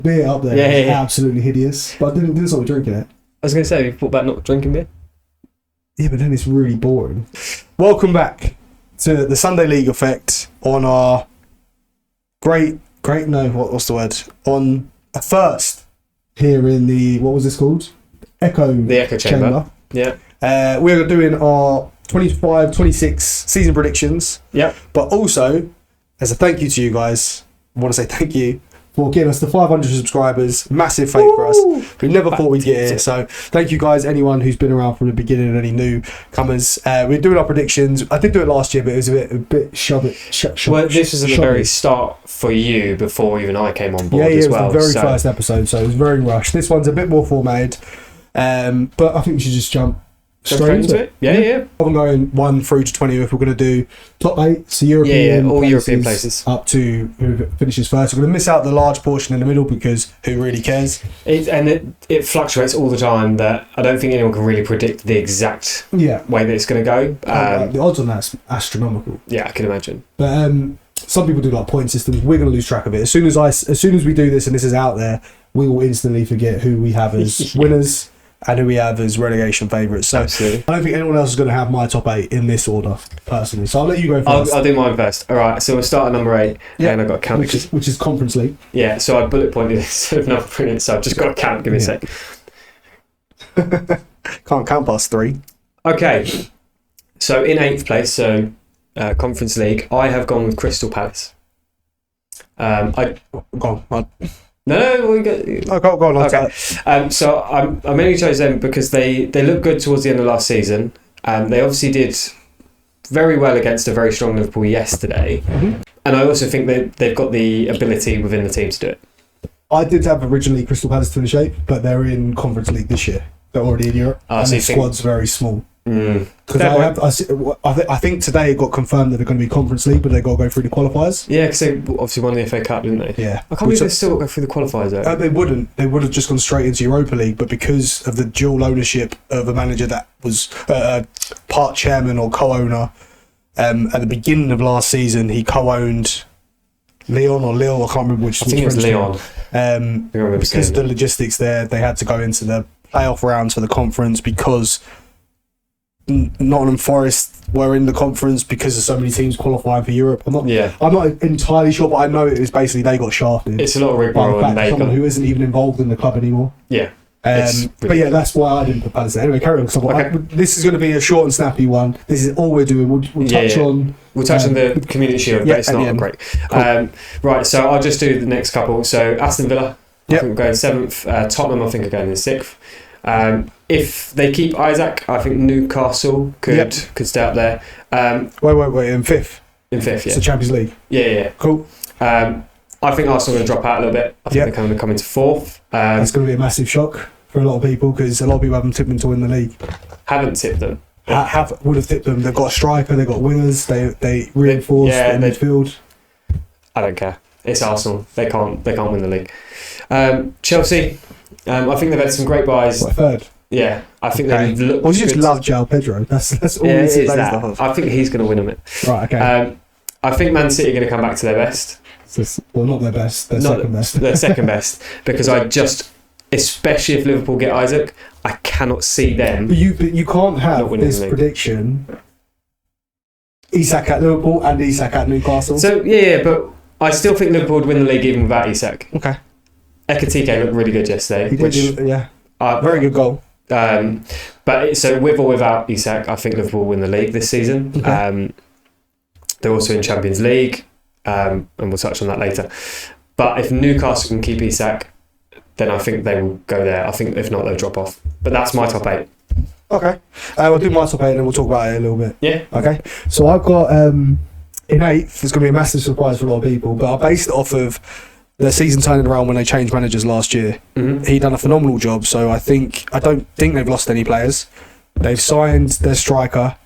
beer up there is absolutely hideous. But I didn't stop drinking it. I was going to say, you thought about not drinking beer? Yeah, but then it's really boring. Welcome back to the Sunday League effect on our what's the word? On a first here in the, what was this called? The Echo Chamber. Yeah. We're doing our 25-26 season predictions. Yep. But also, as a thank you to you guys, I want to say thank you for giving us the 500 subscribers. Massive favour for us. We never thought we'd get here. So thank you guys, anyone who's been around from the beginning and any newcomers. We're doing our predictions. I did do it last year, but it was a bit Well, this was at the very start for you before even I came on board as well. Yeah, it was the very first episode, so it was very rushed. This one's a bit more formatted, but I think we should just jump straight into it. Yeah. I'm going 1 through to 20 if we're going to do top 8, so European all European places up to who finishes first. We're going to miss out the large portion in the middle because who really cares? It fluctuates all the time. That I don't think anyone can really predict the exact way that it's going to go. The odds on that's astronomical. Yeah, I can imagine. But some people do like point systems. We're going to lose track of it as soon as we do this and this is out there. We will instantly forget who we have as winners and who we have as relegation favourites. So absolutely. I don't think anyone else is going to have my top 8 in this order, personally. So I'll let you go first. I'll do mine first. All right, so we'll start at number 8, and I've got to count. Which is Conference League. Yeah, so I bullet pointed instead of number printing, so I've just got to count. Give me a sec. Can't count past 3. Okay. So in 8th place, Conference League, I have gone with Crystal Palace. Go on. No, we go on. Okay. So I mainly chose them because they looked good towards the end of last season. They obviously did very well against a very strong Liverpool yesterday. Mm-hmm. And I also think that they've got the ability within the team to do it. I did have originally Crystal Palace to finish 8th, but they're in Conference League this year. They're already in Europe. And their squad's very small. Because I think today it got confirmed that they're going to be Conference League, but they've got to go through the qualifiers. Yeah, because they obviously won the FA Cup, didn't they? Yeah. I can't believe they still got to go through the qualifiers though. They wouldn't. They would have just gone straight into Europa League, but because of the dual ownership of a manager that was part chairman or co-owner, at the beginning of last season he co-owned Lyon or Lille, I can't remember which. I think it was Lyon. Because of the logistics there, they had to go into the playoff rounds for the conference because Nottingham Forest were in the conference because of so many teams qualifying for Europe. I'm not entirely sure, but I know it was basically they got shafted. It's a lot of rigmarole and someone who isn't even involved in the club anymore. Yeah. But yeah, that's why I didn't propose it. Anyway, carry on. This is going to be a short and snappy one. This is all we're doing. We'll touch on the Community Shield, but it's not great. Cool. Right, so I'll just do the next couple. So Aston Villa, I think we're going 7th. Tottenham, I think, are going in 6th. If they keep Isaac, I think Newcastle could stay up there. Wait, in 5th? In 5th, yeah. It's the Champions League? Yeah. Cool. I think Arsenal are going to drop out a little bit. I think they're going to come into 4th. That's going to be a massive shock for a lot of people because a lot of people haven't tipped them to win the league. Haven't tipped them. Would have tipped them. They've got a striker, they've got wingers, they reinforced their midfield. I don't care. It's Arsenal. They can't win the league. Chelsea, I think they've had some great buys. What, 3rd? Yeah, I think they've looked good. You just love João Pedro. That's all it is. I think he's going to win them it. Right, okay. I think Man City are going to come back to their best. Well, not their best. Their second best. Their second best. Because especially if Liverpool get Isaac, I cannot see them. But you can't have this prediction. Isak at Liverpool and Isak at Newcastle. So but I still think Liverpool would win the league even without Isak. Okay. Ekitike looked really good yesterday. Very good goal. But so with or without Isak, I think Liverpool will win the league this season. Okay. They're also in Champions League. And we'll touch on that later. But if Newcastle can keep Isak, then I think they will go there. I think if not, they'll drop off. But that's my top 8. Okay. We'll do my top 8 and then we'll talk about it a little bit. Yeah. Okay. So I've got in 8th, it's going to be a massive surprise for a lot of people, but I based it off of the season turning around when they changed managers last year. Mm-hmm. He done a phenomenal job, so I don't think they've lost any players. They've signed their striker,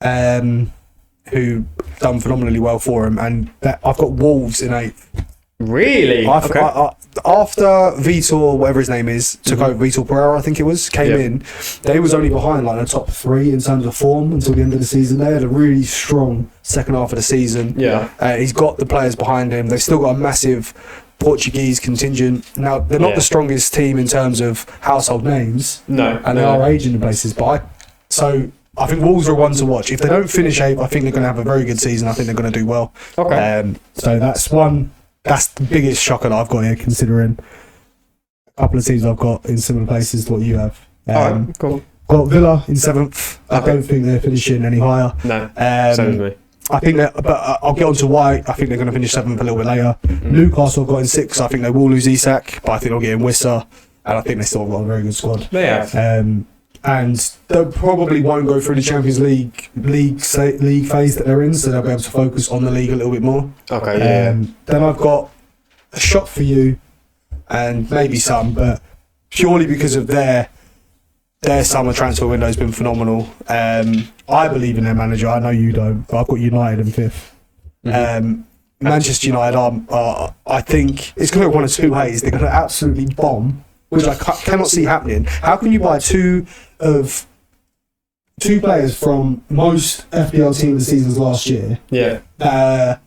who done phenomenally well for him, and I've got Wolves in 8th. Really? After Vitor, whatever his name is, took over, Vitor Pereira, I think it was, came in, they was only behind like the top 3 in terms of form until the end of the season. They had a really strong second half of the season. Yeah. He's got the players behind him. They've still got a massive Portuguese contingent. Now, they're not the strongest team in terms of household names. No. And they are aging in bases. But I think Wolves are one to watch. If they don't finish 8th, I think they're going to have a very good season. I think they're going to do well. Okay. So that's the biggest shocker that I've got here, considering a couple of teams I've got in similar places to what you have. Alright, cool. Got Villa in 7th. I don't think they're finishing any higher. No, same as me. I think that, but I'll get on to why I think they're going to finish 7th a little bit later. Newcastle have got in 6th. I think they will lose Isak, but I think they'll get in Wissa, and I think they still got a very good squad. They have. And they probably won't go through the Champions League phase that they're in, so they'll be able to focus on the league a little bit more. Okay, yeah. Then I've got a shot for you, and maybe some, but purely because of their summer transfer window has been phenomenal. I believe in their manager. I know you don't, but I've got United in 5th. Manchester United I think it's going to go one of two ways. They're going to absolutely bomb, which I cannot see happening. How can you buy two players from most FPL team of the seasons last year? Yeah.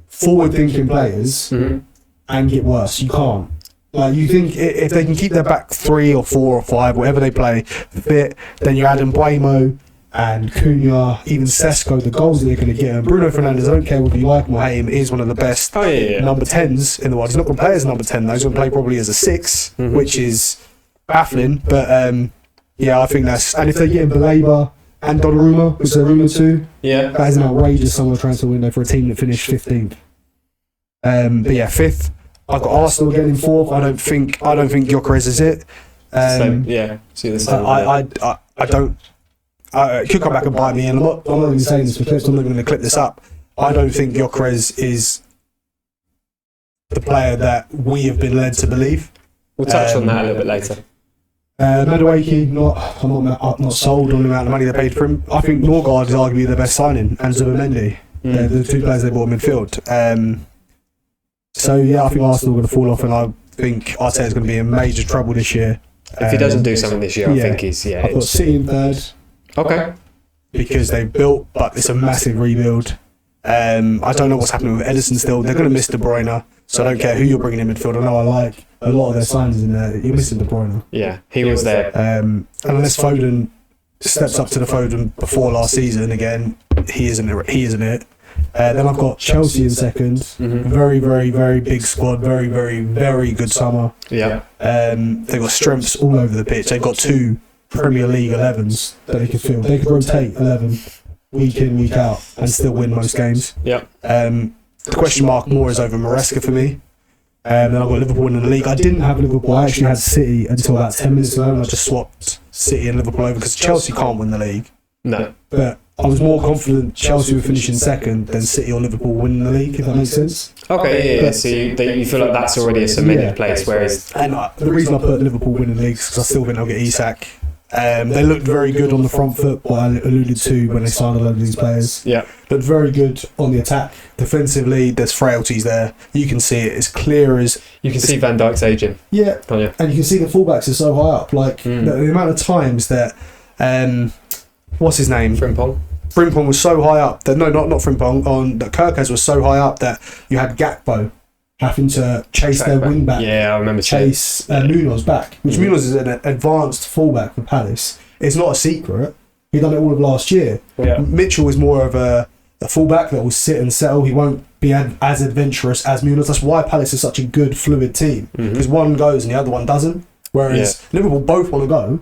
Forward-thinking players and get worse. You can't. Like, you think if they can keep their back 3 or 4 or 5, whatever they play, fit, then you add Mbuemo and Cunha, even Sesko, the goals that they're going to get. And Bruno Fernandes, I don't care whether you like him or hate him, is one of the best number 10s in the world. He's not going to play as number 10 though. He's going to play probably as a 6, which is baffling. But I think that's... And if they get in Baleba and Donnarumma, which they're rumoured to, that is an outrageous summer transfer window for a team that finished 15th. But yeah, 5th. I've got Arsenal getting 4th. I don't think Gyökeres is it. See the same. I don't. It could come back and bite me, and I'm not even saying this for clips. I'm not going to clip this up. I don't think Gyökeres is the player that we have been led to believe. We'll touch on that a little bit later. Madueke, I'm not sold on the amount of money they paid for him. I think Norgard is arguably the best signing, and Zubimendi. They're the 2 players they bought in midfield. So yeah, I think Arsenal are going to fall off, and I think Arteta's going to be in major trouble this year. If he doesn't do something this year, I think he's I've got City in 3rd. Okay. Because they've built, but it's a massive rebuild. I don't know what's happening with Ederson still. They're going to miss De Bruyne, so I don't care who you're bringing in midfield. I know I like a lot of their signings in there. You're missing De Bruyne. Yeah, he was there. Unless Foden steps up to the Foden before last season again, he isn't it. Then I've got Chelsea in 2nd. Very, very, very big squad. Very, very, very good summer. Yeah. They've got strengths all over the pitch. They've got 2 Premier League 11s that they could field. They could rotate 11 week in, week out, and still win most games. Yeah. The question mark more is over Maresca for me. Then I've got Liverpool in the league. I didn't have Liverpool. I actually had City until about 10 minutes ago, and I just swapped City and Liverpool over because Chelsea can't win the league. No. But I was more confident Chelsea would finish in 2nd than City or Liverpool winning the league, if that makes sense. Okay, yeah. So you feel like that's already a cemented place, whereas... And the reason I put Liverpool winning the league is because I still think they'll get Isak. They looked very good on the front foot, what I alluded to when they signed a lot of these players. Yeah. Looked very good on the attack. Defensively, there's frailties there. You can see it as clear as... You can see Van Dijk's aging. Yeah. Oh, yeah. And you can see the fullbacks are so high up. Like, the amount of times that... what's his name? Frimpong was so high up that... No, not Frimpong. That Kirkaz was so high up that you had Gakpo having to chase their wing back. Yeah, I remember chase Munoz back, which Munoz is an advanced fullback for Palace. It's not a secret. He done it all of last year. Yeah. Mitchell is more of a fullback that will sit and settle. He won't be as adventurous as Munoz. That's why Palace is such a good fluid team, because one goes and the other one doesn't. Whereas Liverpool both want to go,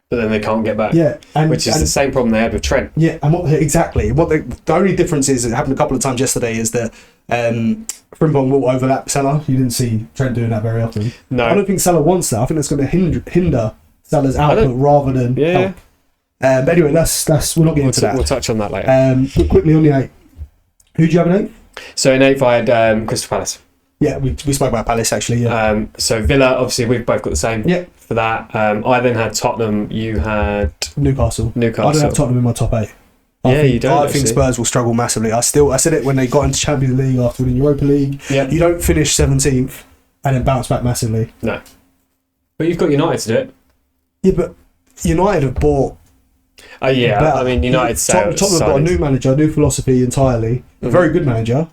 but then they can't get back. Yeah, which is the same problem they had with Trent. Yeah, and the only difference is, it happened a couple of times yesterday, is that Frimpong will overlap Salah. You didn't see Trent doing that very often. No, I don't think Salah wants that. I think that's going to hinder Salah's output rather than help. But anyway, that's we're not getting into that. We'll touch on that later. But quickly on the 8, who do you have in 8? So in 8th I had Crystal Palace. Yeah, we spoke about Palace actually. Yeah. So Villa, obviously we've both got the same. Yeah. For that, I then had Tottenham. You had Newcastle. I don't have Tottenham in my top 8. I think Spurs will struggle massively. I said it when they got into Champions League after winning Europa League. Yeah. You don't finish 17th and then bounce back massively. No. But you've got United to do it. Yeah, but United have bought... Oh yeah, I mean United... Tottenham got a new manager, a new philosophy entirely. A very good manager.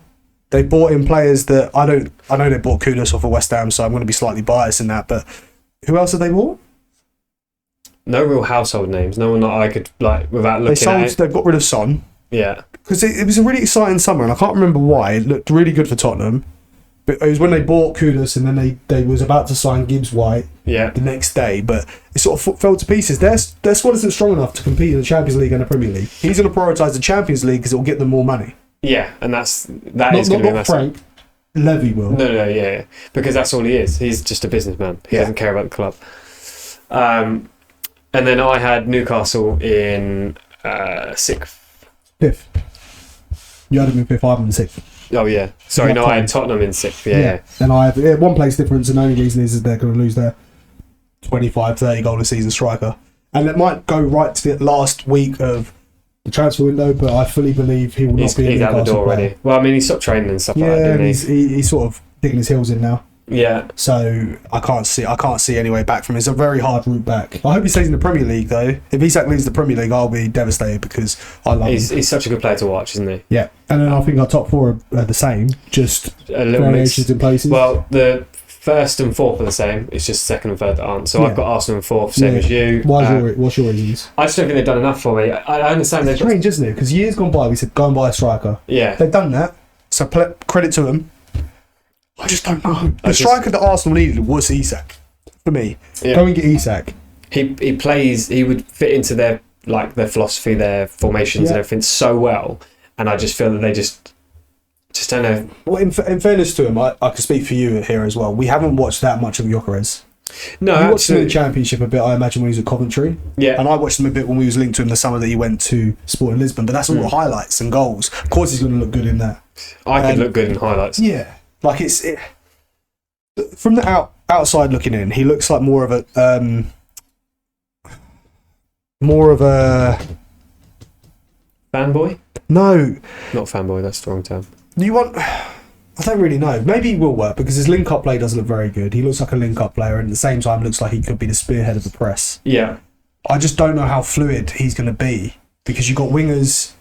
They bought in players that I know they bought Kudus off of West Ham, so I'm going to be slightly biased in that. But who else have they bought? No real household names. No one that I could like without looking at it. They've got rid of Son. Yeah. Because it was a really exciting summer, and I can't remember why. It looked really good for Tottenham. But it was when they bought Kudus, and then they was about to sign Gibbs White the next day. But it sort of fell to pieces. Their squad isn't strong enough to compete in the Champions League and the Premier League. He's going to prioritise the Champions League because it will get them more money. Yeah, and that is going to be massive. Frank. Levy will. No, yeah. Because that's all he is. He's just a businessman. He doesn't care about the club. And then I had Newcastle in 6th. 5th. You had him in 5th, I had him in 6th. Oh, yeah. Sorry, no, I had Tottenham in 6th. Yeah. And I have one place difference, and the only reason is they're going to lose their 25, 30 goal a season striker. And it might go right to the last week of the transfer window, but I fully believe he will not be he's out the door already. Well, I mean, he stopped training and stuff like that, didn't he? He's sort of digging his heels in now. Yeah. So I can't see any way back from him. It's a very hard route back. I hope he stays in the Premier League though. If Isak leaves the Premier League, I'll be devastated because I love him. He's such a good player to watch, isn't he? Yeah. And then I think our top 4 are the same, just a little variations in places. Well, the 1st and 4th are the same. It's just 2nd and 3rd that aren't. So I've got Arsenal in 4th, same as you. What's your reasons? I just don't think they've done enough for me. I understand it's strange, isn't it? Because years gone by, we said go and buy a striker. Yeah. They've done that. So credit to them. I just don't know. The striker that Arsenal needed was Isak. For me, go and get Isak. He plays. He would fit into their philosophy, their formations, and everything so well. And I just feel that they just don't know. Well, in fairness to him, I can speak for you here as well. We haven't watched that much of Gyökeres. No, we watched him in the Championship a bit. I imagine when he was at Coventry. Yeah, and I watched him a bit when we was linked to him the summer that he went to Sporting Lisbon. But that's all highlights and goals. Of course, he's going to look good in that. I could look good in highlights. Yeah. Like from the outside looking in, he looks like more of a fanboy. No, not fanboy. That's the wrong term. I don't really know. Maybe he will work because his link-up play does look very good. He looks like a link-up player, and at the same time, looks like he could be the spearhead of the press. Yeah. I just don't know how fluid he's going to be because you've got wingers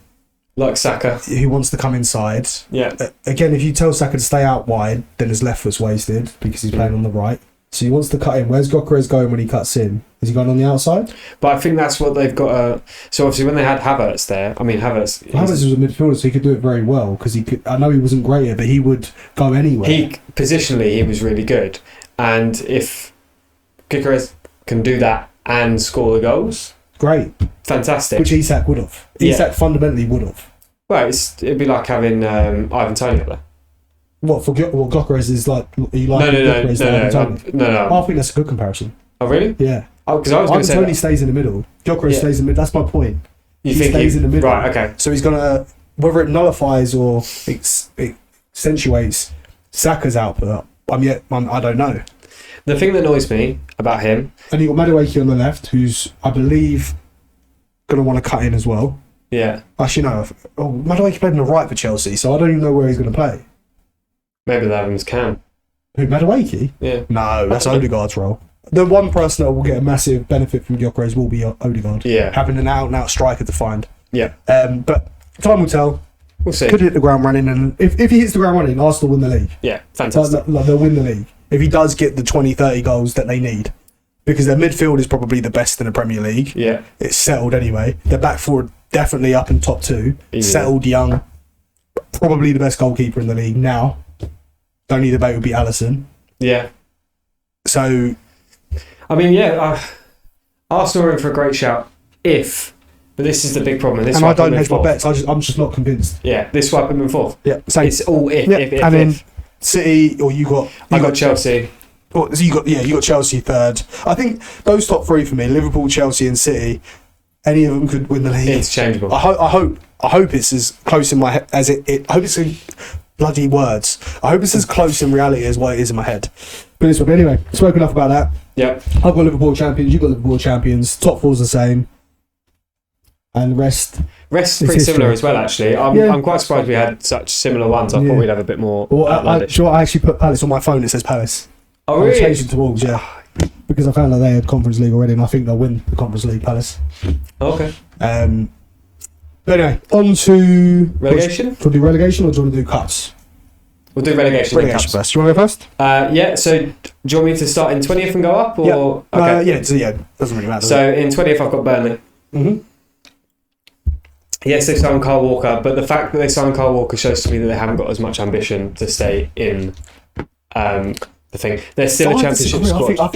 like Saka who wants to come inside. Yeah. Again, if you tell Saka to stay out wide, then his left foot's wasted because he's playing on the right. So he wants to cut in. Where's Gyökeres going when he cuts in? Is he going on the outside? But I think that's what they've got. So obviously, when they had Havertz there, I mean Havertz was a midfielder, so he could do it very well because he could. I know he wasn't great at, but he would go anywhere. Positionally, he was really good, and if Gyökeres can do that and score the goals, great, fantastic. Which Isak would have. Isak fundamentally would have. Well, it'd be like having Ivan Toney up there. What for? What Gyökeres is like? No. I think that's a good comparison. Oh really? Yeah. Oh, because I was going to say Toney stays in the middle. Gyökeres stays in the middle. That's my point. He stays in the middle. Right. Okay. So he's gonna, whether it nullifies or accentuates Saka's output. I don't know. The thing that annoys me about him, and you got Madueke on the left, who's I believe gonna want to cut in as well. Yeah. Actually, no. Madueke played on the right for Chelsea, so I don't even know where he's going to play. Maybe the Evans can. Who, Madueke? Yeah. No, that's Odegaard's role. The one person that will get a massive benefit from Gyökeres will be Odegaard. Yeah. Having an out-and-out striker to find. Yeah. But time will tell. We'll see. Could hit the ground running, and if he hits the ground running, Arsenal win the league. Yeah, fantastic. They'll win the league. If he does get the 20, 30 goals that they need. Because their midfield is probably the best in the Premier League. Yeah. It's settled anyway. Their back four definitely up in top 2. Yeah. Settled, young. Probably the best goalkeeper in the league now. The only debate would be Alisson. Yeah. So, I mean, Arsenal are in for a great shout but this is the big problem. And I don't hedge my bets. I'm just not convinced. Yeah, this swipe them in fourth. Yeah, same. It's all if. And then City, or I got Chelsea. So you got Chelsea third. I think those top 3 for me: Liverpool, Chelsea, and City. Any of them could win the league. Interchangeable. I hope it's as close in my head as it. I hope it's in bloody words. I hope it's as close in reality as what it is in my head. But anyway, spoke enough about that. Yeah. I've got Liverpool champions. You've got Liverpool champions. Top 4's the same. And the rest is pretty similar as well, actually. I'm quite surprised we had such similar ones. I thought we'd have a bit more. Well, I actually put Palace on my phone. It says Palace. Oh, really? I changed it to Wolves, yeah. Because I found that they had Conference League already, and I think they'll win the Conference League, Palace. Okay. But anyway, on to relegation. Do you want to do relegation or do you want to do cups? We'll do relegation. Relegation first. Do you want to go first? Yeah. So do you want me to start in 20th and go up, or okay? Doesn't really matter. So in 20th, I've got Burnley. Mm-hmm. Yes, they signed Kyle Walker, but the fact that they signed Kyle Walker shows to me that they haven't got as much ambition to stay in the thing. They're still a championship squad. I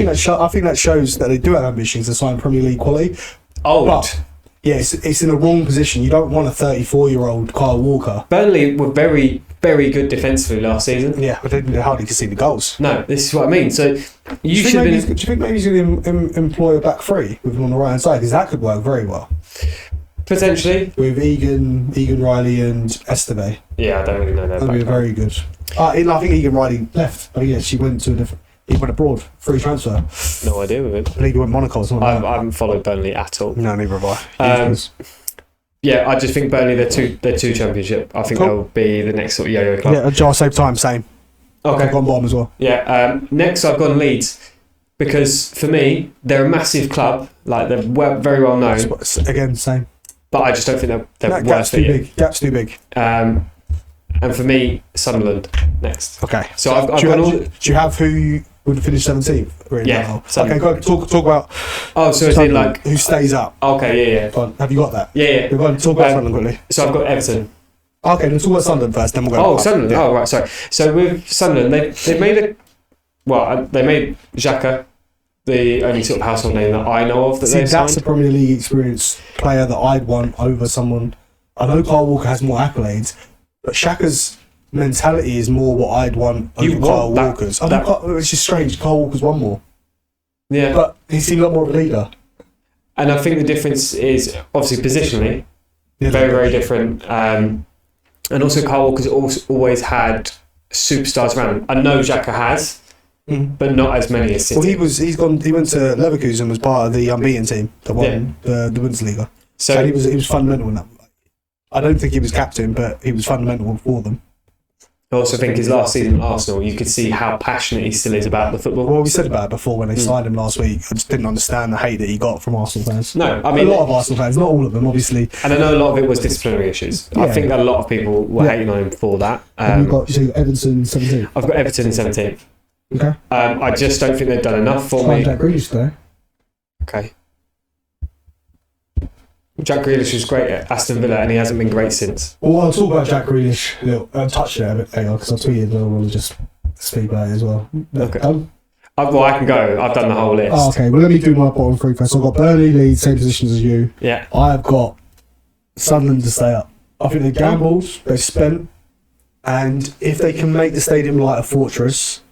think that shows that they do have ambitions to sign Premier League quality. But yeah, it's in the wrong position. You don't want a 34-year-old Kyle Walker. Burnley were very, very good defensively last season. Yeah, but they didn't hardly concede the goals. No, this is what I mean. So do you think maybe he's going to employ a back three with him on the right hand side? Because that could work very well. Potentially. With Egan Riley and Esteve. Yeah, I don't really know that. That'd be very good. I think Egan Riley left. Oh yeah, she went to he went abroad. Free transfer. No idea with it. I believe he went Monaco or something. I haven't followed Burnley at all. No, neither have I. Yeah, I just think Burnley, they're two championship. I think they'll be the next sort of yo-yo club. Yeah, Jar same time, same. Okay. I've gone bottom as well. Yeah. Next, I've gone Leeds because for me, they're a massive club. Like they're very well known. Again, same. But I just don't think they're gap's too big. Gap's too big. And for me, Sunderland next. Okay. So I've got do you have who would finish 17th? Yeah. Okay, go talk about. Oh, so it's in like who stays up? Okay, yeah. Go on, have you got that? Yeah. We're going to talk about Sunderland quickly. So I've got Everton. Okay, let's talk about Sunderland first, then we'll go. Sunderland. Yeah. Oh, right. Sorry. So with Sunderland, they made they made Xhaka the only sort of household name that I know of that they've signed. That's a Premier League experienced player that I'd want over someone. I know Kyle Walker has more accolades, but Xhaka's mentality is more what I'd want over Kyle Walker's. It's just strange. Kyle Walker's one more. Yeah. But he seemed a lot more of a leader. And I think the difference is obviously positionally very, very different. And also Kyle Walker's always had superstars around him. I know Xhaka has. But not as many as City. Well, he went to Leverkusen, was part of the unbeaten team that won the Bundesliga. So he was fundamental in that. I don't think he was captain, but he was fundamental for them. I also think his last season at Arsenal, you could see how passionate he still is about the football. Well, we said about it before when they signed him last week. I just didn't understand the hate that he got from Arsenal fans. No, I mean a lot of Arsenal fans, not all of them, obviously. And I know a lot of it was disciplinary issues. Yeah. I think that a lot of people were hating on him for that. You've got Everton 17th. I've got Everton in 17th. Okay. I just don't think they've done enough for me. Jack Grealish though. Okay. Jack Grealish was great at Aston Villa and he hasn't been great since. Well, I'll talk about Jack Grealish. I'll touch there a bit later because I'll tweet it and we'll just speak about it as well. Okay. I can go. I've done the whole list. Oh, okay, well, let me do my bottom three first. I've got Burnley, Leeds, same positions as you. Yeah. I've got Sunderland to stay up. I think they gambled, they spent, and if they can make the stadium like a fortress,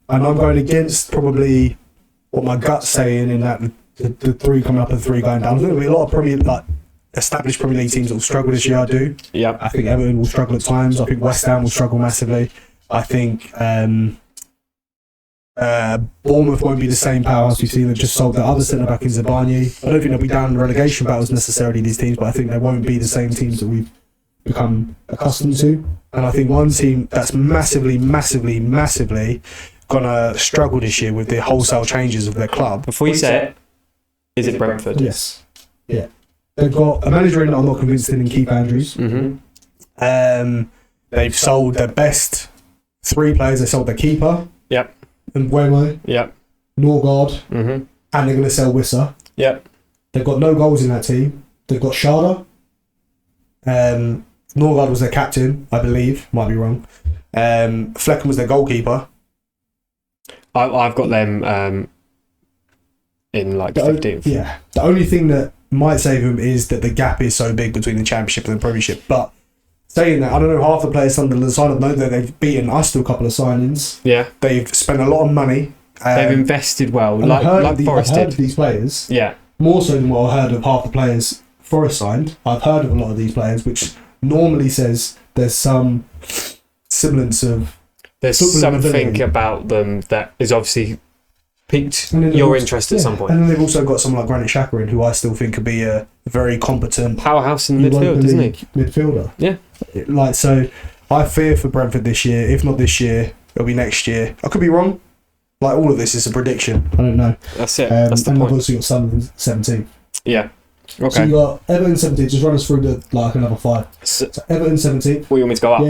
and I'm going against probably what my gut's saying in that the three coming up and three going down. I think there'll be a lot of established Premier League teams that will struggle this year. I do. Yeah. I think Everton will struggle at times. I think West Ham will struggle massively. I think Bournemouth won't be the same powerhouse we've seen. They've just sold their other centre back in Zabani. I don't think they'll be down in relegation battles necessarily, these teams, but I think they won't be the same teams that we've become accustomed to. And I think one team that's massively gonna struggle this year with the wholesale changes of their club. Before you say it, is it Brentford? Yes. Yeah. They've got a manager in that I'm not convinced in Keith Andrews. Mm-hmm. They've sold their best three players. They sold their keeper. Yep. And Buemo. Yep. Norgard. Mm-hmm. And they're going to sell Wissa. Yep. They've got no goals in that team. They've got Sharda. Norgard was their captain, I believe. Might be wrong. Flecken was their goalkeeper. I've got them in like 15th. Yeah. The only thing that might save them is that the gap is so big between the Championship and the Premiership. But saying that, I don't know half the players under the sign up know that they've beaten us to a couple of signings. Yeah. They've spent a lot of money. They've invested well, like Forest I've heard did. of these players. Yeah. More so than what I heard of half the players Forest signed. I've heard of a lot of these players, which normally says there's some semblance of... There's something about them that is obviously piqued your interest at some point. And then they've also got someone like Granit Xhaka in, who I still think could be a very competent powerhouse in midfield, isn't he? Midfielder. Yeah. Like, so I fear for Brentford this year. If not this year, it'll be next year. I could be wrong. Like, all of this is a prediction. I don't know. That's it. That's the point. I've also got Sunderland 17. Yeah. So Okay. you got Everton 17th. Just run us through the another 5. So, So Everton 17th. what you want me to go up?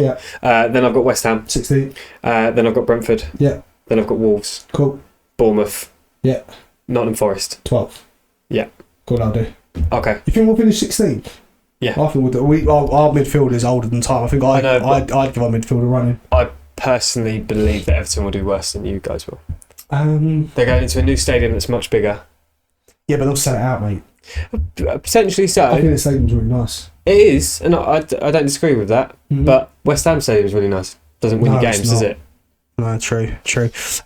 Yeah. Then I've got West Ham. 16th. Then I've got Brentford. Yeah. Then I've got Wolves. Cool. Bournemouth. Yeah. Nottingham Forest. 12th. Yeah. Cool, I'll do. Okay. You think we'll finish 16th? Yeah. I think our midfield is older than time. I think I'd give our midfield a running. I personally believe that Everton will do worse than you guys will. They're going into a new stadium that's much bigger. Yeah, but they'll sell it out, mate. Potentially so. I think the stadium's really nice. It is, and I don't disagree with that. Mm-hmm. But West Ham Stadium is really nice. Doesn't win you games, does it? No, true.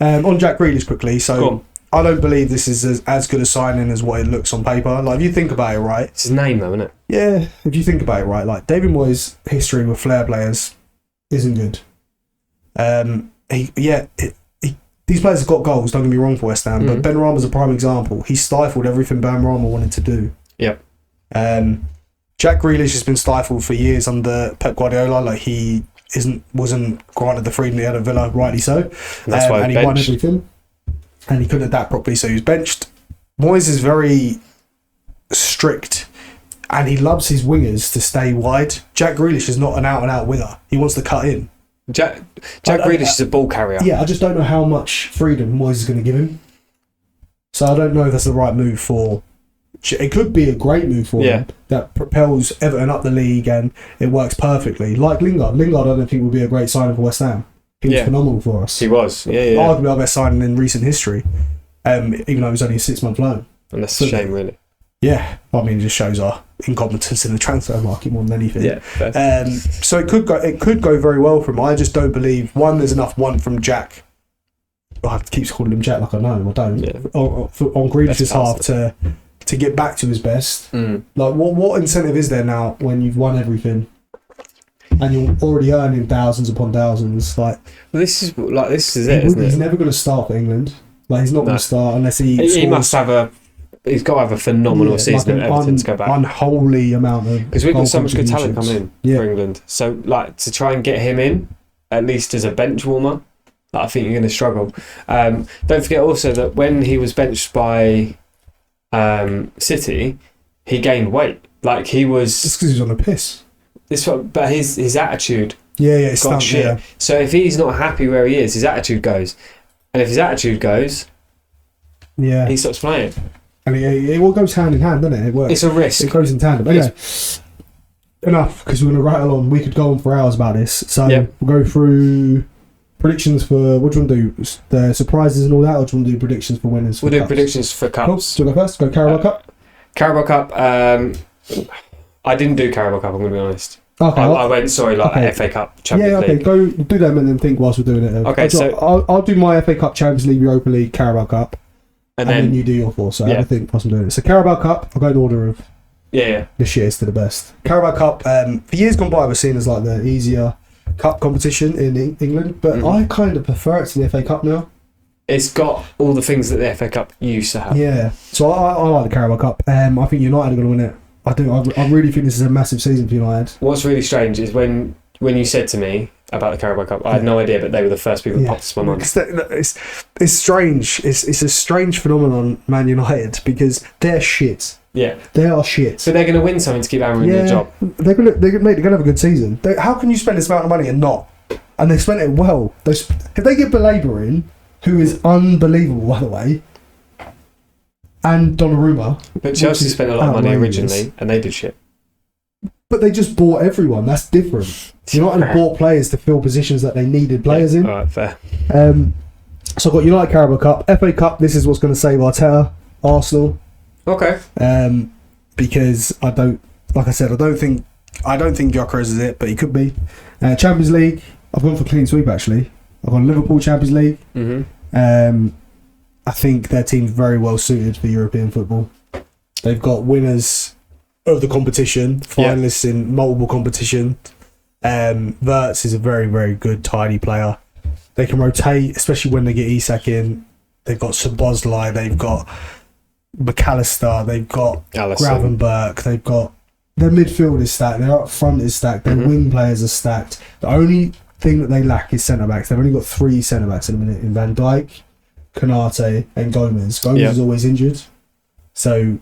On Jack Grealish quickly. So I don't believe this is as good a signing as what it looks on paper. Like, if you think about it, right? It's his name, though, isn't it? Yeah, if you think about it, right? Like, David Moyes' history with flair players isn't good. These players have got goals, don't get me wrong, for West Ham, but Ben Rama's a prime example. He stifled everything Ben Rama wanted to do. Yep. Jack Grealish has been stifled for years under Pep Guardiola. Like, he wasn't granted the freedom he had at Villa, rightly so. And that's why he won everything. And he couldn't adapt properly, so he was benched. Moyes is very strict, and he loves his wingers to stay wide. Jack Grealish is not an out-and-out winger. He wants to cut in. Jack Grealish is a ball carrier. Yeah, I just don't know how much freedom Moyes is going to give him. So I don't know if that's the right move for... It could be a great move for him that propels Everton up the league, and it works perfectly. Like Lingard. Lingard, I don't think would be a great signing for West Ham. He was phenomenal for us. He was, Arguably our best signing in recent history, even though it was only a 6-month loan. And that's a shame, really. Yeah, I mean, it just shows our incompetence in the transfer market more than anything. Yeah. So it could go very well for him. I just don't believe, one, there's enough want from Jack. I have to keep calling him Jack like I know him. I don't. Yeah. On Grealish's half to get back to his best. Like, what incentive is there now when you've won everything and you're already earning thousands upon thousands? Like, well, this is it, isn't it? He's never going to start for England. Like, he's not going to start unless he must have he's got to have a phenomenal season at Everton to go back. Unholy amount of, because we've got so much good talent coming in for England. So, like, to try and get him in, at least as a bench warmer, I think you're going to struggle. Don't forget also that when he was benched by City, he gained weight. Like, he was just because he was on the piss. But his attitude, it's got shit. Yeah. So if he's not happy where he is, his attitude goes, and if his attitude goes, he stops playing. And it all goes hand in hand, doesn't it? It works. It's a risk. It goes in tandem. Anyway, enough, because we're going to rattle on. We could go on for hours about this. So we'll go through predictions for, what do you want to do? The surprises and all that, or do you want to do predictions for winners? We'll do predictions for cups. Cool. Do you want to go first? Go Carabao Cup? Carabao Cup, I didn't do Carabao Cup, I'm going to be honest. Okay. I went, FA Cup, Champions League. Go do them and then think whilst we're doing it. Okay, I'll do my FA Cup, Champions League, Europa League, Carabao Cup. And then you do your four. So I think whilst I'm doing it. So Carabao Cup, I'll go in order of the shittest to the best. Carabao Cup, for years gone by, we're seen as like the easier cup competition in England, but I kind of prefer it to the FA Cup now. It's got all the things that the FA Cup used to have. Yeah, so I like the Carabao Cup. I think United are going to win it. I do. I really think this is a massive season for United. What's really strange is when you said to me about the Carabao Cup, I had no idea, but they were the first people that popped into my mind. It's strange. It's a strange phenomenon, Man United, because they're shit. Yeah, they are shit. So they're going to win something to keep hammering their job. They're going to have a good season. How can you spend this amount of money and not? And they spent it well. If they get Belabor in, who is unbelievable, by the way, and Donnarumma. But Chelsea spent a lot of money originally, and they did shit. But they just bought everyone. That's different. United bought players to fill positions that they needed players in. All right, fair. So I've got United Carabao Cup, FA Cup. This is what's going to save Arteta, Arsenal. Okay. Because I don't think Gyökeres is it, but he could be. Champions League, I've gone for clean sweep actually. I've gone Liverpool Champions League. Mm-hmm. I think their team's very well suited for European football. They've got winners of the competition, finalists in multiple competitions. Wirtz is a very, very good, tidy player. They can rotate, especially when they get Isak in. They've got Szoboszlai, they've got McAllister, they've got Gravenberch, they've got... Their midfield is stacked, their up front is stacked, their wing players are stacked. The only thing that they lack is centre-backs. They've only got 3 centre-backs in a minute, in Van Dijk, Konate and Gomez. Gomez is always injured. So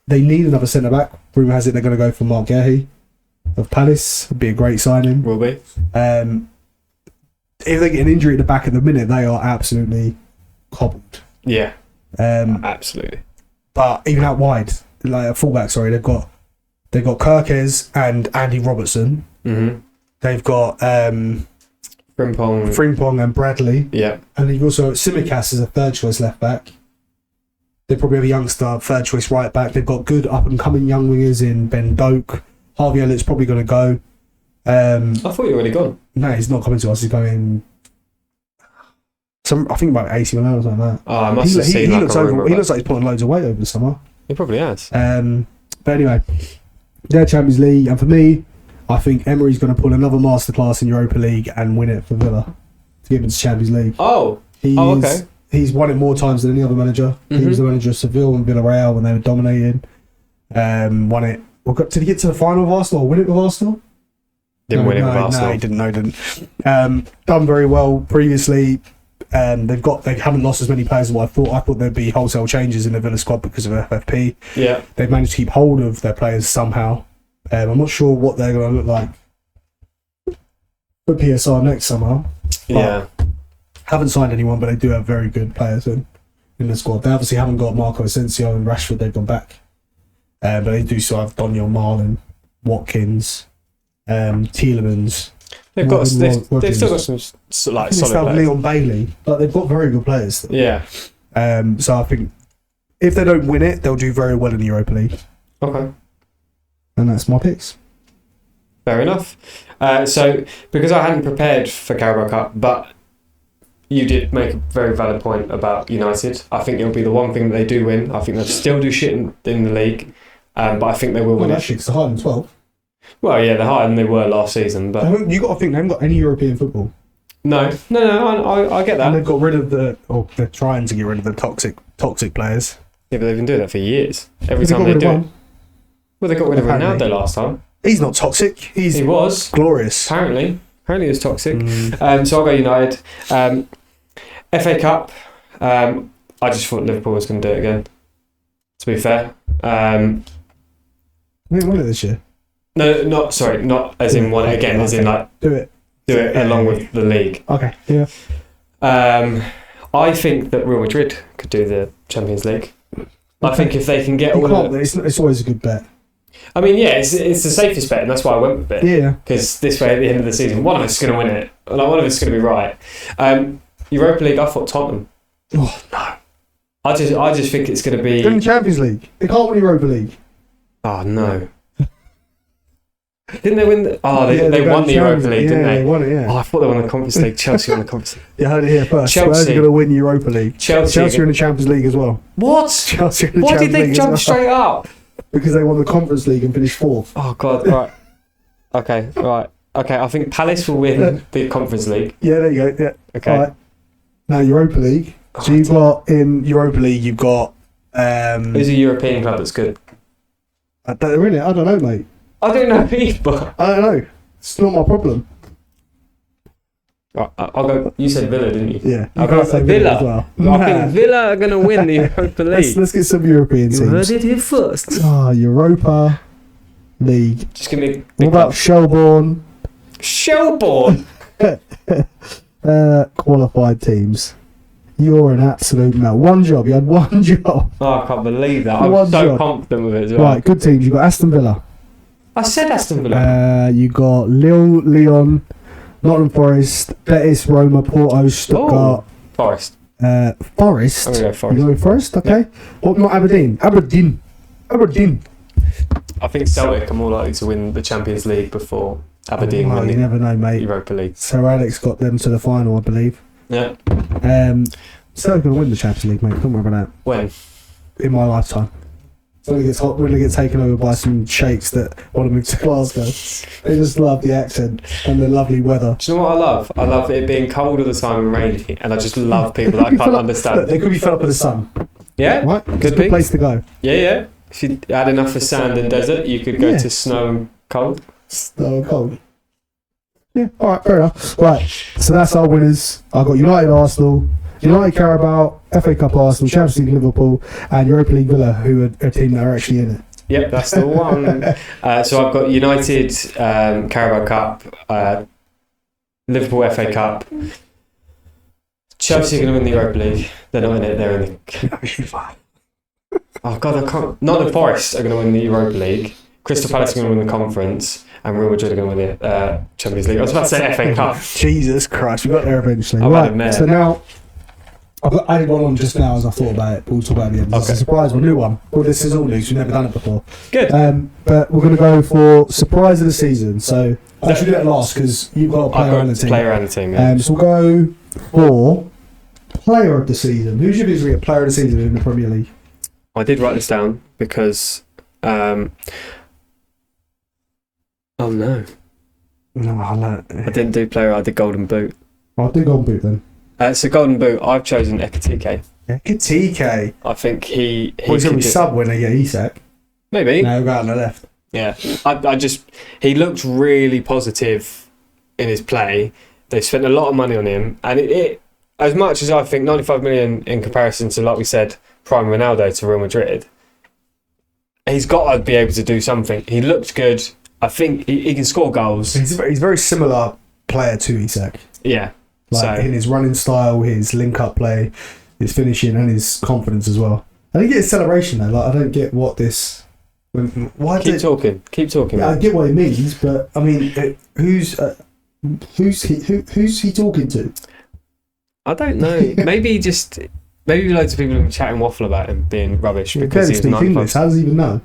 They need another centre back. Rumour has it they're going to go for Mark Gahey of Palace. Would be a great signing. Will be. If they get an injury at the back of the minute, they are absolutely cobbled. Yeah. Absolutely. But even out wide, like a fullback, sorry, they've got Kirkes and Andy Robertson. Mm-hmm. They've got Frimpong and Bradley. Yeah. And you've also Simicast as a third choice left back. They probably have a youngster third choice right back. They've got good up and coming young wingers in Ben Doak. Harvey Elliott's probably going to go. I thought you were already gone. No, he's not coming to us. He's going. I think about 80 million or something like that. Oh, I must have seen he looks like he's putting loads of weight over the summer. He probably has. But anyway, they're Champions League, and for me, I think Emery's going to pull another masterclass in Europa League and win it for Villa to give it to Champions League. Okay. He's won it more times than any other manager. Mm-hmm. He was the manager of Seville and Villarreal when they were dominating. Won it. Did he get to the final with Arsenal or win it with Arsenal? Didn't win it with Arsenal. No, he didn't. Done very well previously. They haven't lost as many players as what I thought. I thought there'd be wholesale changes in the Villa squad because of FFP. Yeah. They've managed to keep hold of their players somehow. I'm not sure what they're going to look like for PSR next summer. Yeah. Haven't signed anyone, but they do have very good players in the squad. They obviously haven't got Marco Asensio and Rashford. They've gone back. But they do still have Daniel Marlin, Watkins, Tielemans. They've still got some like solid players. Leon Bailey, but they've got very good players. Yeah. So I think if they don't win it, they'll do very well in the Europa League. Okay. And that's my picks. Fair enough. So because I hadn't prepared for Carabao Cup, but you did make a very valid point about United. I think it'll be the one thing that they do win. I think they'll still do shit in the league, but I think they will win it. Actually, it's higher than 12. Well, yeah, they're higher than they were last season, but you got to think they haven't got any European football. No, I get that. And they've got rid of they're trying to get rid of the toxic players. Yeah, but they've been doing that for years. Every time they do it. Well, they got rid of Ronaldo last time. He's not toxic. He was glorious. Apparently he was toxic. So I'll go United. FA Cup. I just thought Liverpool was going to do it again. To be fair, we won it this year. No, not as in one again, as in like do it along with the league. Okay, yeah. I think that Real Madrid could do the Champions League. I think if they can get it's always a good bet. I mean, yeah, it's the safest bet, and that's why I went with it. Yeah. Because this way, at the end of the season, one of us is going to win it. Like, one of us is going to be right. Europa League, I thought Tottenham. Oh no! I just think it's going to be. They're in the Champions League. They can't win Europa League. Oh no! Didn't they win? They won the Europa League, didn't they? They won it. Yeah. Oh, I thought they won the Conference League. Chelsea won the Conference League. You heard it here first. Chelsea. Spurs are going to win Europa League. Chelsea are in the Champions League as well. What? Chelsea are in the Why Champions did they League jump straight up? Because they won the Conference League and finished fourth. Oh God! Right. Okay. Right. Okay. I think Palace will win the Conference League. Yeah. There you go. Yeah. Okay. Right. Now Europa League. So you've got in Europa League. You've got. Who's a European club that's good? They're in it. I don't know, mate. I don't know either. I don't know. It's not my problem. Right, I'll go. You said Villa, didn't you? Yeah. I'll go say Villa. as well. I think Villa are going to win the Europa League. Let's get some European teams. You heard it here first. Europa League. Just give me. What about Shelbourne? Shelbourne. Qualified teams. You're an absolute melt. One job. You had one job. Oh, I can't believe that. I'm so confident with it as well. Right, good teams. You've got Aston Villa. I said Aston Villa. You got Lille, Lyon, Nottingham Forest, Betis, Roma, Porto, Stuttgart. Forest. Forest. I'm going to go Forest. You going Forest? Okay. What not Aberdeen? Aberdeen. I think Celtic are more likely to win the Champions League before Aberdeen win you the never know, mate. Europa League. Sir Alex got them to the final, I believe. Yeah. Celtic going to win the Champions League, mate. Don't worry about that. When? In my lifetime. When they get taken over by some sheiks that want to move to Glasgow. They just love the accent and the lovely weather. Do you know what I love? I love it being cold all the time and rainy, and I just love people that I can't understand. Look, they could be fed up with the sun. Yeah? Right? Could it's a be. good place to go. Yeah. If you had enough for sand and desert, you could go to snow and cold. Snow and cold. Yeah, alright, fair enough. Right, so that's our winners. I've got United, Arsenal, United, Carabao, FA Cup, Arsenal, Champions League, Liverpool, and Europa League, Villa, who are a team that are actually in it. Yep, that's the one. So I've got United, Carabao Cup, Liverpool FA Cup. Chelsea are going to win the Europa League. They're not in it. They're in the. Oh God, I can't. Nottingham Forest are going to win the Europa League. Crystal Palace are going to win the Conference, and Real Madrid are going to win the Champions League. I was about to say FA Cup. Jesus Christ, we got there eventually. Right, so now I've added one on just now as I thought about it. But we'll talk about it at the end. It's a surprise one, new one. Well, this is all new. We've never done it before. Good. But we're going to go for surprise of the season. So I should do that last because you've got a player on the team. Player on the team. Yeah. So we'll go for player of the season. Who's your biggest player of the season in the Premier League? I did write this down because. Oh no. No. I didn't do player. I did Golden Boot. I'll do Golden Boot then. So Golden Boot, I've chosen Ekitike. Ekitike. I think he he's going to be sub when they get Isak. Maybe. No, go out on the left. Yeah. I just he looked really positive in his play. They spent a lot of money on him, and it as much as I think 95 million in comparison to, like we said, prime Ronaldo to Real Madrid. He's got to be able to do something. He looked good. I think he can score goals. He's a very similar player to Isak. Yeah. Like in his running style, his link-up play, his finishing, and his confidence as well. I don't get his celebration though. Like I don't get what this. Why? Keep talking. Yeah, I get what he means, but I mean, who's he talking to? I don't know. Maybe loads of people have been chatting waffle about him being rubbish because he was 95. English. How does he even know?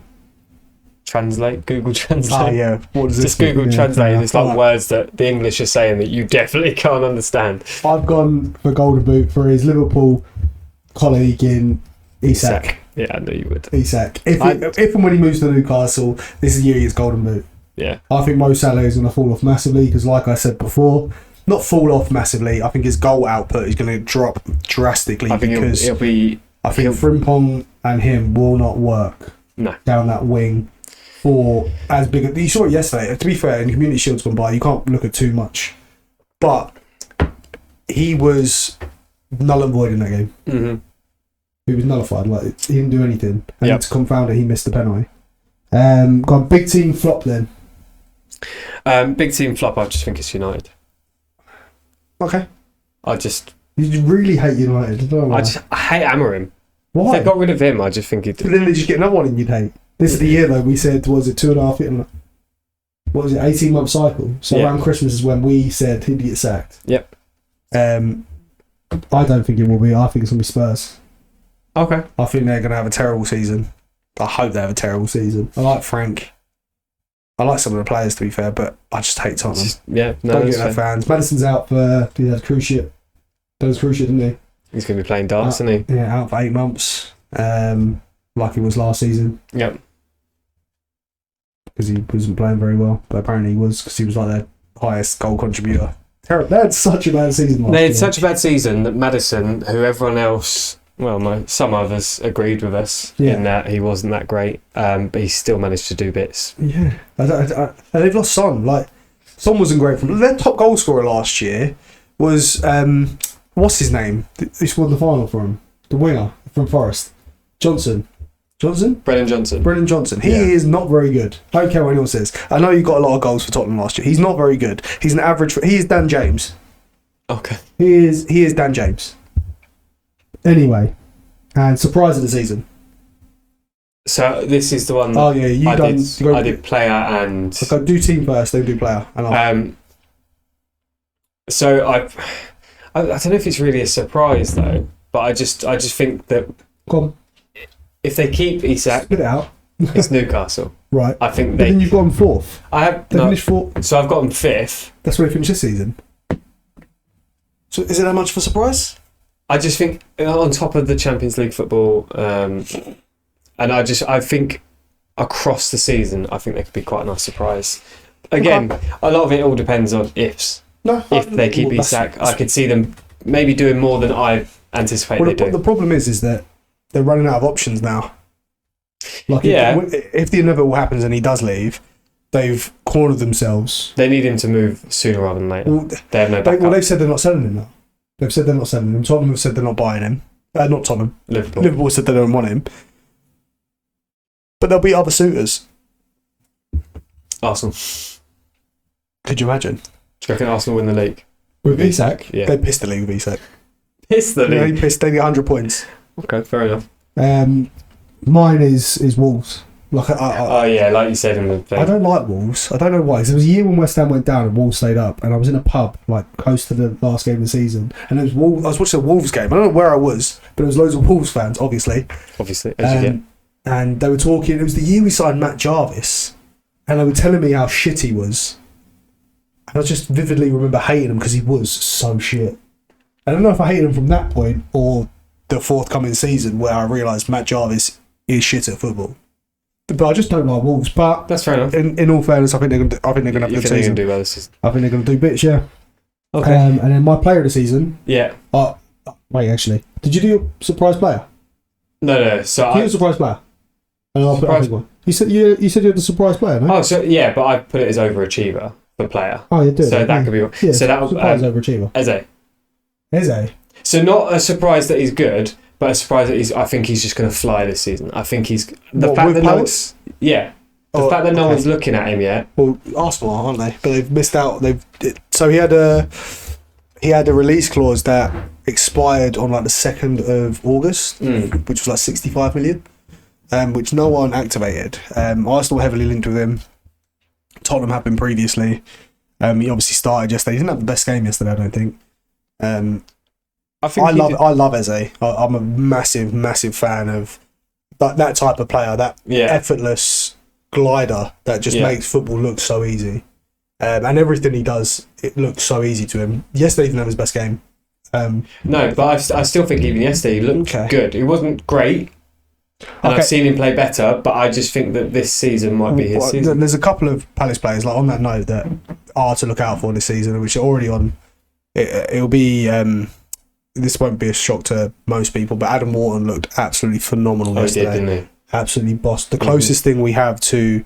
Google Translate. Oh yeah, what does just Google Translate. It's like words that the English are saying that you definitely can't understand. I've gone for Golden Boot for his Liverpool colleague in Isak. Yeah, I knew you would. Isak. If and when he moves to Newcastle, this is the year he gets Golden Boot. Yeah. I think Mo Salah is going to fall off massively because, like I said before, not fall off massively. I think his goal output is going to drop drastically because it'll be. I think Frimpong and him will not work. No. Down that wing. Or as big. You saw it yesterday. To be fair, in Community Shield's gone by, you can't look at too much. But he was null and void in that game. Mm-hmm. He was nullified. Like he didn't do anything, and to confound it, he missed the penalty. Got big team flop then. Big team flop. I just think it's United. Okay. You really hate United. I hate Amorim. Why? If they got rid of him, I just think he'd. But then they just get another one, and you'd hate. This is the year though. We said, was it 2.5 years? What was it? 18-month cycle. So around Christmas is when we said he'd get sacked. Yep. I don't think it will be. I think it's gonna be Spurs. Okay. I think they're gonna have a terrible season. I hope they have a terrible season. I like Frank. I like some of the players to be fair, but I just hate Tottenham. Don't get no fans. Madison's out for he cruise ship. Does cruise ship, didn't he? He's gonna be playing darts, isn't he? Yeah, out for 8 months. Like he was last season. Yep. Because he wasn't playing very well, but apparently he was because he was like their highest goal contributor. They had such a bad season last year. They had such a bad season that Maddison, who everyone else, some others agreed with us in that he wasn't that great, but he still managed to do bits. Yeah, they've lost Son. Like Son wasn't great for them. Their top goal scorer last year was what's his name? Who scored the final for him? The winger from Forest, Johnson. Brennan Johnson. He is not very good. I don't care what anyone says. I know you got a lot of goals for Tottenham last year. He's not very good. He's an average. He is Dan James. Okay. He is Dan James. Anyway, and surprise of the season. So this is the one. Oh yeah, I did player and. Okay, do team first, then do player. So I don't know if it's really a surprise though, but I just think that. Come on. If they keep Isak, spit it out. It's Newcastle. Right. I think then you've got them fourth. They finished fourth. So I've got them fifth. That's where they finished this season. So is it that much of a surprise? I just think on top of the Champions League football, and I think across the season, I think they could be quite a nice surprise. Again, a lot of it all depends on ifs. If they keep Isak, I could see them maybe doing more than I anticipate they do. The problem is that they're running out of options now. If the inevitable happens and he does leave, they've cornered themselves. They need him to move sooner rather than later. They have no backup. They've said they're not selling him now. They've said they're not selling him. Tottenham have said they're not buying him. Not Tottenham. Liverpool said they don't want him. But there'll be other suitors. Arsenal. Could you imagine? Do you reckon Arsenal win the league? With Isak? Yeah. They pissed the league with Isak. Pissed the league? They get 100 points. Okay, fair enough. Mine is Wolves. Like like you said in the thing. I don't like Wolves. I don't know why. 'Cause there was a year when West Ham went down and Wolves stayed up, and I was in a pub like close to the last game of the season, and it was Wolves. I was watching a Wolves game. I don't know where I was, but there was loads of Wolves fans, obviously. Obviously, as you get. And they were talking. It was the year we signed Matt Jarvis, and they were telling me how shit he was. And I just vividly remember hating him because he was so shit. I don't know if I hated him from that point or the forthcoming season where I realised Matt Jarvis is shit at football. But I just don't like Wolves. But that's fair enough. In all fairness, I think they're going to have a good season. Do well this season. I think they're going to do bits, yeah. Okay. And then my player of the season. Yeah. Wait, actually, did you do your surprise player? No. So you a surprise player. And I'll put one. You said you had the surprise player, no? Oh, so yeah, but I put it as overachiever for player. Oh, you did. So that could be. Yeah, so that was surprise overachiever. Eze. So not a surprise that he's good, but a surprise that I think he's just going to fly this season. I think he's the fact that Palace? The fact that no one's looking at him yet. Well, Arsenal aren't they? But they've missed out. So he had a release clause that expired on like the 2nd of August, which was like 65 million, which no one activated. Arsenal heavily linked with him. Tottenham have been previously. He obviously started yesterday. He didn't have the best game yesterday, I don't think. I love Eze. I'm a massive fan of that type of player. That effortless glider that just makes football look so easy. And everything he does, it looks so easy to him. Yesterday he didn't have his best game. No, but I still think even yesterday he looked good. It wasn't great. And I've seen him play better, but I just think that this season might be his season. There's a couple of Palace players, like on that note, that are to look out for this season, which are already on. It'll be. This won't be a shock to most people, but Adam Wharton looked absolutely phenomenal yesterday. He did, didn't he? Absolutely bossed. The closest thing we have to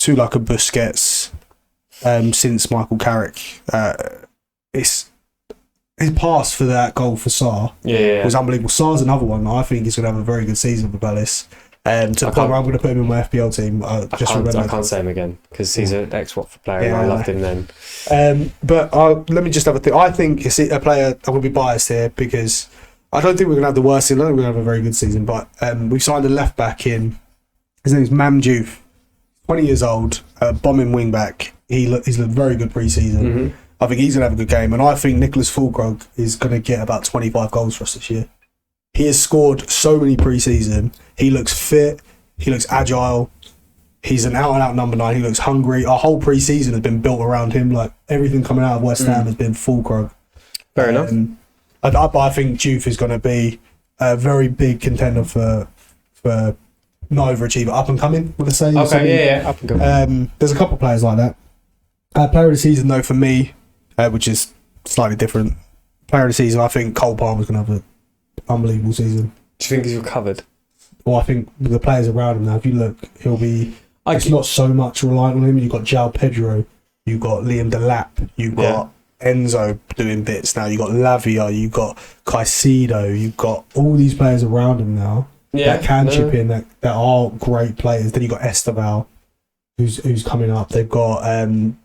like a Busquets since Michael Carrick, it's his pass for that goal for Sarr was unbelievable. Sarr's another one. I think he's going to have a very good season for Palace. To the point where I'm going to put him in my FPL team. I can't say him again because he's an ex-Watford player and I loved him then. But let me just have a think. I think it's a player. I'm going to be biased here because I don't think we're going to have the worst season. I don't think we're going to have a very good season. But we've signed a left back in. His name is Mamdouh, 20 years old, bombing wing back. He's looked very good pre-season. Mm-hmm. I think he's going to have a good game, and I think Nicholas Fulkrug is going to get about 25 goals for us this year. He has scored so many pre-season. He looks fit. He looks agile. He's an out-and-out number 9. He looks hungry. Our whole pre-season has been built around him. Like everything coming out of West Ham has been Fulkrug. Fair enough. I think Juve is going to be a very big contender for not overachieving, up and coming. Would I say? Okay, up and coming. There's a couple of players like that. Player of the season, though, for me, which is slightly different. Player of the season, I think Cole Palmer's going to have an unbelievable season. Do you think he's recovered? Well, I think with the players around him now, if you look, he'll be. It's not so much reliant on him. You've got João Pedro, you've got Liam Delap, you've got Enzo doing bits now. You've got Lavia, you've got Caicedo, you've got all these players around him now that can chip in, that are great players. Then you've got Esteval, who's coming up. They've got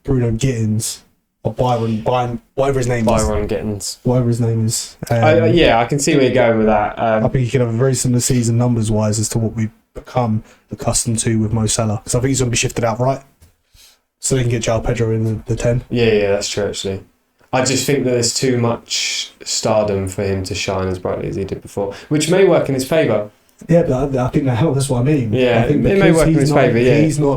Bruno Gittins. Or Byron, whatever his name is. Byron Gittins. Whatever his name is. I can see where you're going with that. I think he can have a very similar season numbers-wise as to what we've become accustomed to with Mo Salah. Because I think he's going to be shifted out right. So they can get João Pedro in the 10. Yeah, that's true, actually. I just think that there's too much stardom for him to shine as brightly as he did before, which may work in his favour. Yeah, but I think that helps. That's what I mean. Yeah, I think it may work in his favour, He's no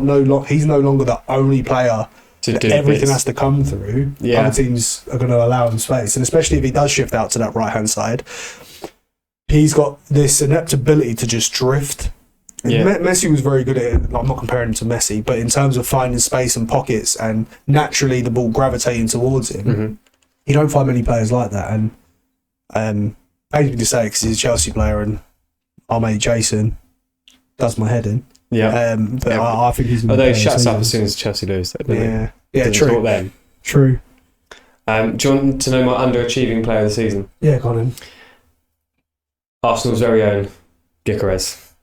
longer the only player everything has to come through. Other teams are going to allow him space, and especially if he does shift out to that right hand side, he's got this inept ability to just drift. Messi was very good at it. I'm not comparing him to Messi, but in terms of finding space and pockets and naturally the ball gravitating towards him, you don't find many players like that. And pains me to say because he's a Chelsea player, and our mate Jason does my head in. But I think he's. Although he shuts up as soon as Chelsea lose, true. Then. True. Do you want to know my underachieving player of the season? Yeah, go on in. Arsenal's very own Gyökeres.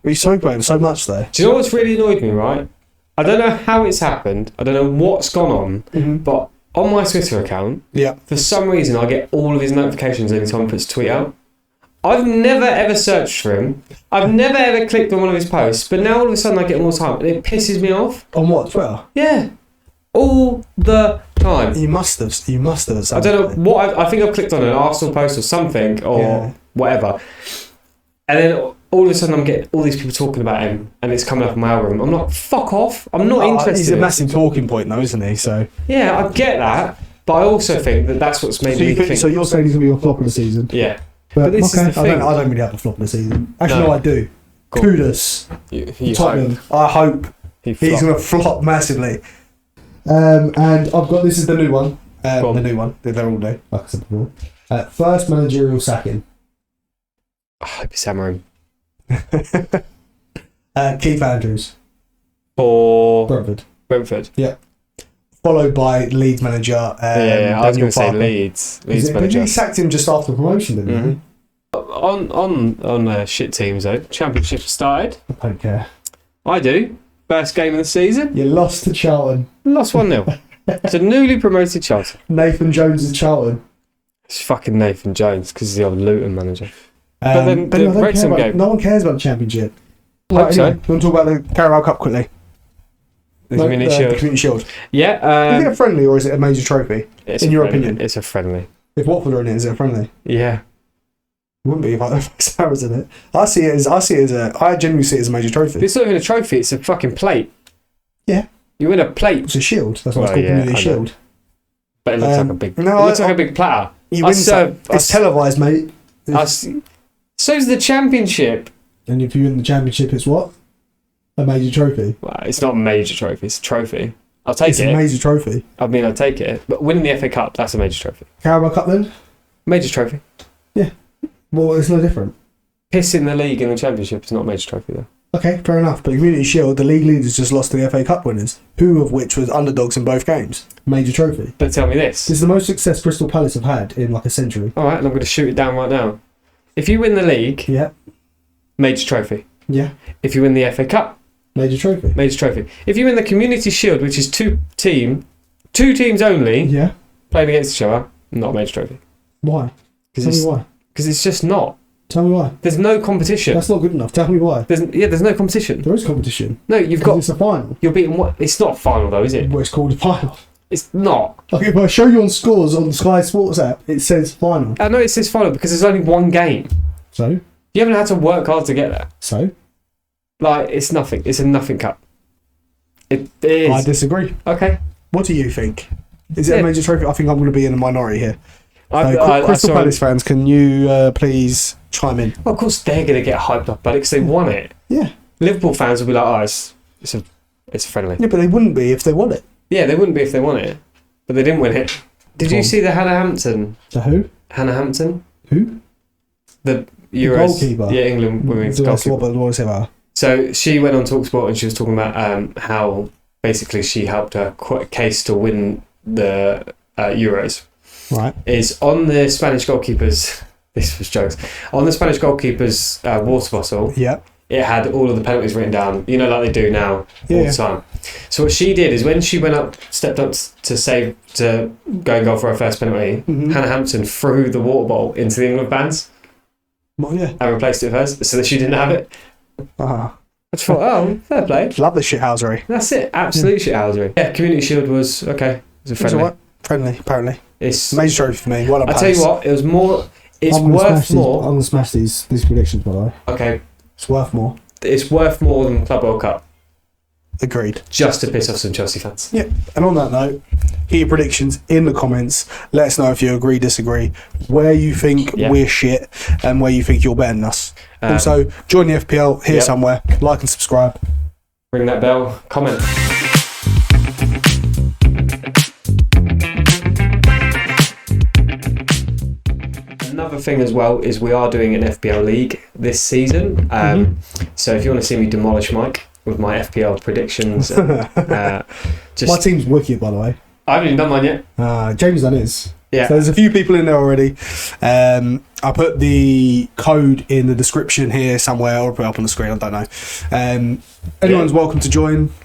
We spoke about him so much though. Do you know what's really annoyed me, right? I don't know how it's happened. I don't know what's gone on, but on my Twitter account, for some reason I get all of his notifications every time he puts a tweet out. I've never ever searched for him. I've never ever clicked on one of his posts, but now all of a sudden I get them all the time, and it pisses me off. On what, Twitter? Yeah, all the time. You must have. I don't know what. I think I've clicked on an Arsenal post or something or whatever, and then all of a sudden I'm getting all these people talking about him, and it's coming up in my algorithm. I'm like, fuck off. I'm not interested. He's a massive talking point though, isn't he? So yeah, I get that, but I also think that that's what's made me think. So you're saying he's gonna be your flop of the season? Yeah. But this is the thing. I don't really have a flop of the season. Actually, no I do. Cool. Kudos. You Tottenham. hope. I hope he's going to flop massively. And I've got, this is the new one. The new one. They're all new, like I said before. First managerial sacking. I hope it's Amarim. Keith Andrews. For Brentford. Yeah. Followed by Leeds manager. I was going to say Leeds manager. He sacked him just after promotion, didn't he? On shit teams though. Championship started. I don't care. I do. First game of the season. You lost to Charlton. Lost 1-0. It's a newly promoted Charlton. Nathan Jones is Charlton. It's fucking Nathan Jones because he's the old Luton manager. But then the Wrexham game. No one cares about the Championship. Hope so. You want to talk about the Carabao Cup quickly? The Community Shield. Yeah. Is it a friendly or is it a major trophy? In your opinion? It's a friendly. If Waffle are in it, is it a friendly? Yeah. It wouldn't be if Sarah's in it. I genuinely see it as a major trophy. But it's not even a trophy, it's a fucking plate. Yeah. You win a plate. It's a shield. That's what it's called, Community Shield. But it looks like a big looks like a big platter. It's televised, mate. So's the Championship. And if you win the Championship, it's what? A major trophy. Well, it's not a major trophy, it's a trophy. I'll take it. It's a major trophy. I mean, I'll take it. But winning the FA Cup, that's a major trophy. Carabao Cup then? Major trophy. Yeah. Well, it's no different. Pissing the league in the Championship is not a major trophy, though. Okay, fair enough. But Community Shield, the league leaders just lost to the FA Cup winners, who of which was underdogs in both games. Major trophy. But tell me this. This is the most success Crystal Palace have had in like a century. All right, and I'm going to shoot it down right now. If you win the league, major trophy. Yeah. If you win the FA Cup, major trophy. Major trophy. If you win the Community Shield, which is two teams only, playing against each other, not a major trophy. Why? Tell me why. Because it's just not. Tell me why. There's no competition. That's not good enough. Tell me why. There's no competition. There is competition. No, you've got. It's a final. You're beating what? It's not a final though, is it? Well, it's called a final. It's not. Okay, if I show you on scores on the Sky Sports app, it says final. I know it says final because there's only one game. So? You haven't had to work hard to get there. So? Like, it's nothing. It's a nothing cup. It is. I disagree. Okay. What do you think? Is it a major trophy? I think I'm going to be in a minority here. Crystal Palace fans, can you please chime in? Well, of course they're going to get hyped up about it because they won it. Yeah. Liverpool fans will be like, oh, it's a friendly. Yeah, but they wouldn't be if they won it. Yeah, they wouldn't be if they won it. But they didn't win it. Did you see the Hannah Hampton? The who? Hannah Hampton. Who? The Euros. Goalkeeper. Yeah, England women's goalkeeper. What do I say about her? So she went on TalkSport and she was talking about how basically she helped her case to win the Euros. Right. Is on the Spanish goalkeeper's, this was jokes, on the Spanish goalkeeper's water bottle, it had all of the penalties written down, you know, like they do now all the time. So what she did is when she stepped up to go and go for her first penalty, Hannah Hampton threw the water bottle into the England fans and replaced it with hers so that she didn't have it. I just thought, oh, fair play. Love the shithousery. That's it, absolute shithousery. Yeah, Community Shield was okay. It was a friendly. Right. Friendly, apparently. It's major trophy for me. Well, I tell you what, it was more. It's worth more. I'm gonna smash these predictions, by the way. Okay. It's worth more. It's worth more than Club World Cup. Agreed. Just to piss off some Chelsea fans. Yeah. And on that note, get your predictions in the comments. Let us know if you agree, disagree, where you think we're shit, and where you think you're better than us. Also, join the FPL here somewhere. Like and subscribe. Ring that bell. Comment. Another thing as well is we are doing an FPL league this season. So if you want to see me demolish Mike with my FPL predictions, my team's wicked, by the way. I haven't even done mine yet. Jamie's done his. Yeah. So there's a few people in there already. I put the code in the description here somewhere, or put it up on the screen. I don't know. Anyone's welcome to join.